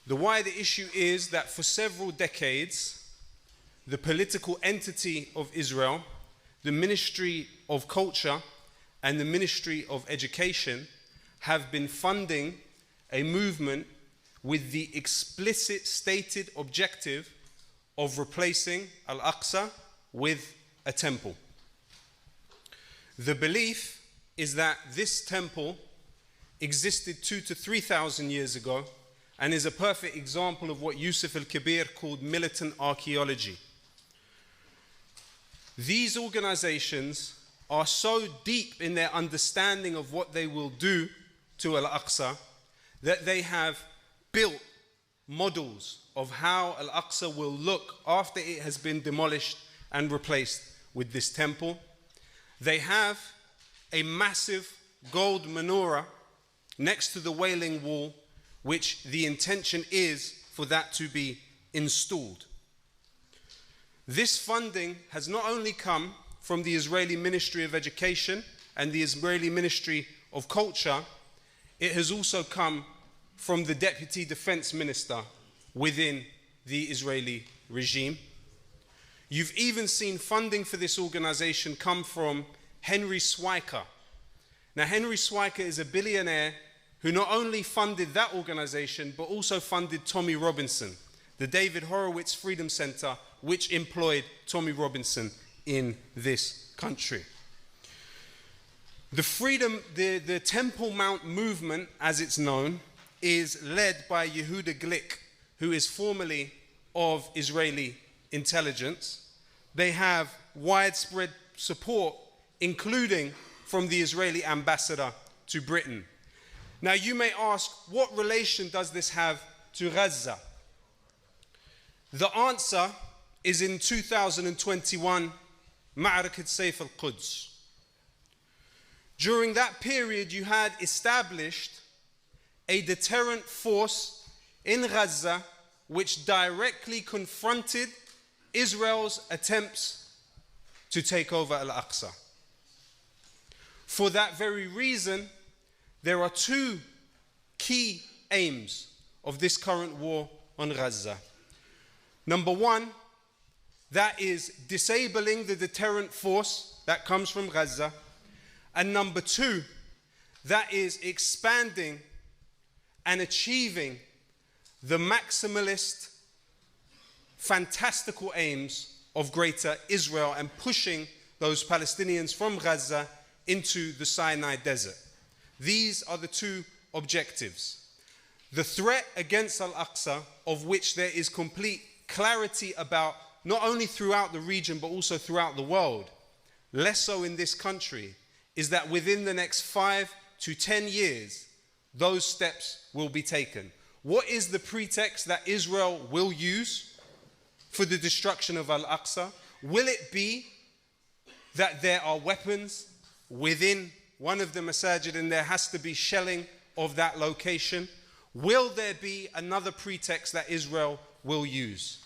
The wider issue is that for several decades, the political entity of Israel, the Ministry of Culture and the Ministry of Education have been funding a movement with the explicit stated objective of replacing Al-Aqsa with a temple. The belief is that this temple existed 2,000 to 3,000 years ago and is a perfect example of what Yusuf al-Kabir called militant archaeology. These organizations are so deep in their understanding of what they will do to Al-Aqsa that they have built models of how Al-Aqsa will look after it has been demolished and replaced with this temple. They have a massive gold menorah next to the Wailing Wall, which the intention is for that to be installed. This funding has not only come from the Israeli Ministry of Education and the Israeli Ministry of Culture, it has also come from the Deputy Defense Minister within the Israeli regime. You've even seen funding for this organization come from Henry Swiker. Now, Henry Swiker is a billionaire who not only funded that organization, but also funded Tommy Robinson, the David Horowitz Freedom Center, which employed Tommy Robinson in this country. The Temple Mount movement, as it's known, is led by Yehuda Glick, who is formerly of Israeli intelligence. They have widespread support, including from the Israeli ambassador to Britain. Now, you may ask, what relation does this have to Gaza? The answer is in 2021, Ma'arakat Sayf al-Quds. During that period, you had established a deterrent force in Gaza which directly confronted Israel's attempts to take over Al-Aqsa. For that very reason, there are two key aims of this current war on Gaza. Number one, that is disabling the deterrent force that comes from Gaza. And number two, that is expanding and achieving the maximalist, fantastical aims of Greater Israel and pushing those Palestinians from Gaza into the Sinai Desert. These are the two objectives. The threat against Al-Aqsa, of which there is complete clarity about not only throughout the region but also throughout the world, less so in this country, is that within the next 5 to 10 years, those steps will be taken. What is the pretext that Israel will use for the destruction of Al-Aqsa? Will it be that there are weapons within one of the masajid and there has to be shelling of that location? Will there be another pretext that Israel will use?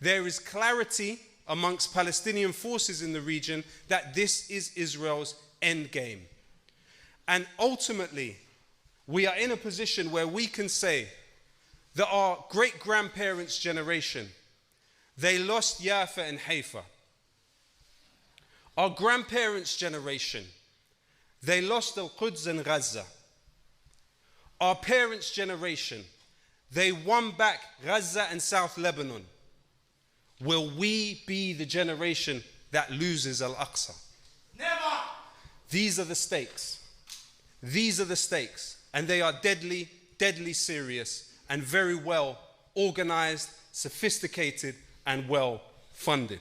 There is clarity amongst Palestinian forces in the region that this is Israel's end game. And ultimately, we are in a position where we can say that our great-grandparents' generation, they lost Yafa and Haifa. Our grandparents' generation, they lost Al-Quds and Gaza. Our parents' generation, they won back Gaza and South Lebanon. Will we be the generation that loses Al-Aqsa? Never! These are the stakes. These are the stakes. And they are deadly, deadly serious and very well organized, sophisticated, and well funded.